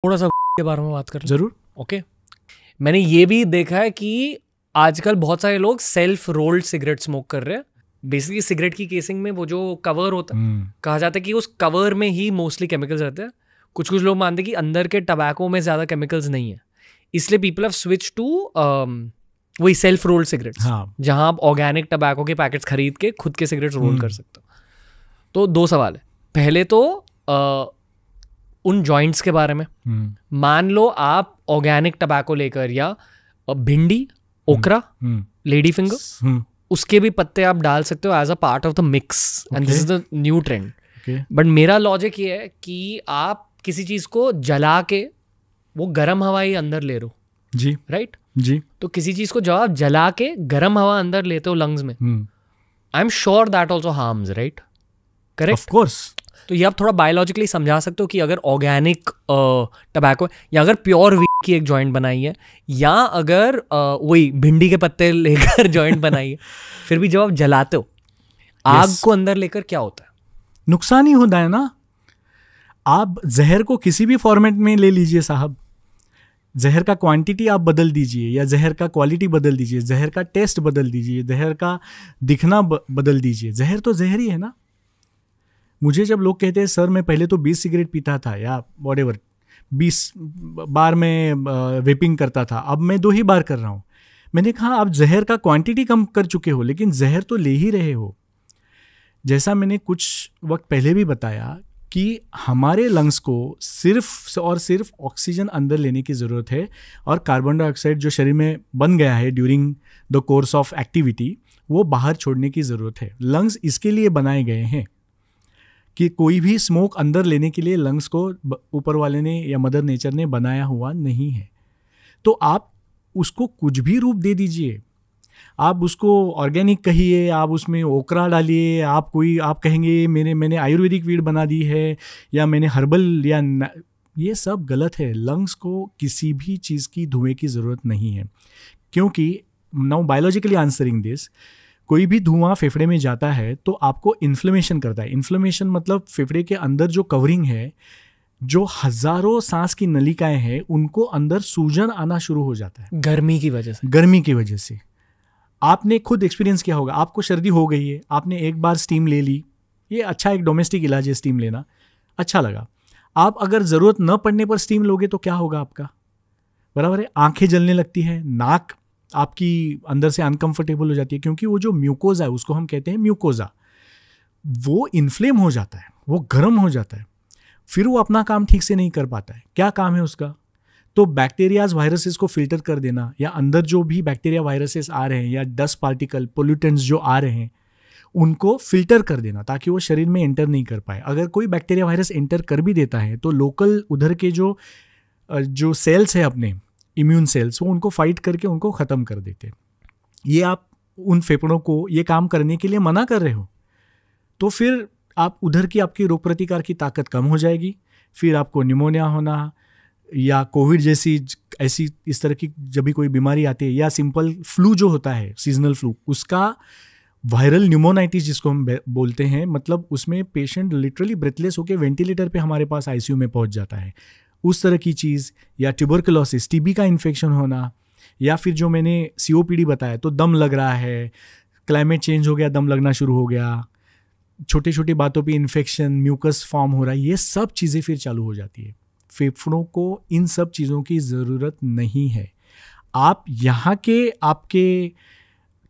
थोड़ा सा के बारे में बात करें जरूर। ओके। मैंने ये भी देखा है कि आजकल बहुत सारे लोग सेल्फ रोल्ड सिगरेट स्मोक कर रहे हैं। बेसिकली सिगरेट की केसिंग में वो जो कवर होता है, कहा जाता है कि उस कवर में ही मोस्टली केमिकल्स रहते हैं। कुछ कुछ लोग मानते हैं कि अंदर के टबैको में ज़्यादा केमिकल्स नहीं है, इसलिए पीपल हैव स्विच टू वही सेल्फ रोल्ड सिगरेट्स, जहां आप ऑर्गेनिक टबैको के पैकेट्स खरीद के खुद के सिगरेट्स रोल कर सकते हो। तो दो सवाल है। पहले तो उन जॉइंट्स के बारे में, मान लो आप ऑर्गेनिक टबैको लेकर या भिंडी, ओकरा, लेडी फिंगर, उसके भी पत्ते आप डाल सकते हो as a part of the mix, and this is the new trend. But मेरा लॉजिक ये है कि आप किसी चीज को जला के वो गर्म हवा ही अंदर ले रहे हो जी, राइट जी। तो किसी चीज को जब आप जला के गर्म हवा अंदर लेते हो लंग्स में, I am sure that also harms, right? Correct, of course. तो ये आप थोड़ा बायोलॉजिकली समझा सकते हो कि अगर ऑर्गेनिक टबैको या अगर प्योर वीट की एक जॉइंट बनाई है, या अगर वही भिंडी के पत्ते लेकर जॉइंट बनाई है, फिर भी जब आप जलाते हो आग को अंदर लेकर क्या होता है? नुकसान ही होता है ना। आप जहर को किसी भी फॉर्मेट में ले लीजिए साहब, जहर का क्वांटिटी आप बदल दीजिए या जहर का क्वालिटी बदल दीजिए, जहर का टेस्ट बदल दीजिए, जहर का दिखना बदल दीजिए, जहर तो जहर ही है ना। मुझे जब लोग कहते हैं सर मैं पहले तो 20 सिगरेट पीता था या व्हाटएवर 20 बार मैं वेपिंग करता था, अब मैं 2 ही बार कर रहा हूँ। मैंने कहा आप जहर का क्वांटिटी कम कर चुके हो, लेकिन जहर तो ले ही रहे हो। जैसा मैंने कुछ वक्त पहले भी बताया कि हमारे लंग्स को सिर्फ और सिर्फ ऑक्सीजन अंदर लेने की ज़रूरत है, और कार्बन डाइऑक्साइड जो शरीर में बन गया है during the course of activity, वो बाहर छोड़ने की ज़रूरत है। लंग्स इसके लिए बनाए गए हैं कि कोई भी स्मोक अंदर लेने के लिए लंग्स को ऊपर वाले ने या मदर नेचर ने बनाया हुआ नहीं है। तो आप उसको कुछ भी रूप दे दीजिए, आप उसको ऑर्गेनिक कहिए, आप उसमें ओकरा डालिए, आप कहेंगे मैंने आयुर्वेदिक वीड बना दी है या मैंने हर्बल या ये सब गलत है। लंग्स को किसी भी चीज़ की धुएं की ज़रूरत नहीं है, क्योंकि नाउ बायोलॉजिकली आंसरिंग दिस, कोई भी धुआं फेफड़े में जाता है तो आपको इन्फ्लेमेशन करता है। इन्फ्लेमेशन मतलब फेफड़े के अंदर जो कवरिंग है, जो हजारों सांस की नलिकाएं हैं, उनको अंदर सूजन आना शुरू हो जाता है गर्मी की वजह से। आपने खुद एक्सपीरियंस किया होगा, आपको सर्दी हो गई है, आपने एक बार स्टीम ले ली, ये अच्छा एक डोमेस्टिक इलाज है स्टीम लेना, अच्छा लगा। आप अगर ज़रूरत न पड़ने पर स्टीम लोगे तो क्या होगा आपका? बराबर है, आंखें जलने लगती है, नाक आपकी अंदर से अनकंफर्टेबल हो जाती है, क्योंकि वो जो म्यूकोजा है, उसको हम कहते हैं म्यूकोजा, वो इन्फ्लेम हो जाता है, वो गर्म हो जाता है, फिर वो अपना काम ठीक से नहीं कर पाता है। क्या काम है उसका? तो बैक्टीरियाज वायरसेस को फिल्टर कर देना, या अंदर जो भी बैक्टीरिया वायरसेस आ रहे हैं या डस्ट पार्टिकल पोल्यूटेंट्स जो आ रहे हैं उनको फिल्टर कर देना, ताकि वो शरीर में एंटर नहीं कर पाए। अगर कोई बैक्टीरिया वायरस एंटर कर भी देता है तो लोकल उधर के जो सेल्स है अपने इम्यून सेल्स, वो उनको फाइट करके उनको ख़त्म कर देते। ये आप उन फेफड़ों को ये काम करने के लिए मना कर रहे हो, तो फिर आप उधर की आपकी रोग प्रतिकार की ताकत कम हो जाएगी, फिर आपको निमोनिया होना या कोविड जैसी ऐसी इस तरह की जब भी कोई बीमारी आती है, या सिंपल फ्लू जो होता है सीजनल फ्लू, उसका वायरल न्यूमोनाइटिस जिसको हम बोलते हैं, मतलब उसमें पेशेंट लिटरली ब्रेथलेस होकर वेंटिलेटर पे हमारे पास आईसीयू में पहुंच जाता है, उस तरह की चीज़, या ट्यूबरकुलोसिस टीबी का इन्फेक्शन होना, या फिर जो मैंने सीओपीडी बताया तो दम लग रहा है, क्लाइमेट चेंज हो गया, दम लगना शुरू हो गया, छोटी छोटी बातों पे इन्फेक्शन, म्यूकस फॉर्म हो रहा है, ये सब चीज़ें फिर चालू हो जाती है। फेफड़ों को इन सब चीज़ों की ज़रूरत नहीं है। आप यहाँ के आपके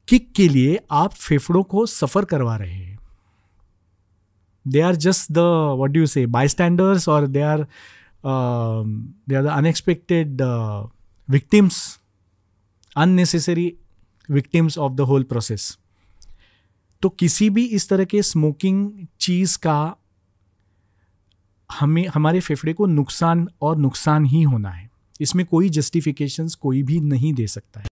किक के लिए आप फेफड़ों को सफ़र करवा रहे हैं। They are just the what do you say bystanders, और they are the unexpected victims, unnecessary victims of the whole process। तो किसी भी इस तरह के स्मोकिंग चीज़ का हमारे फेफड़े को नुकसान और नुकसान ही होना है, इसमें कोई जस्टिफिकेशंस कोई भी नहीं दे सकता है।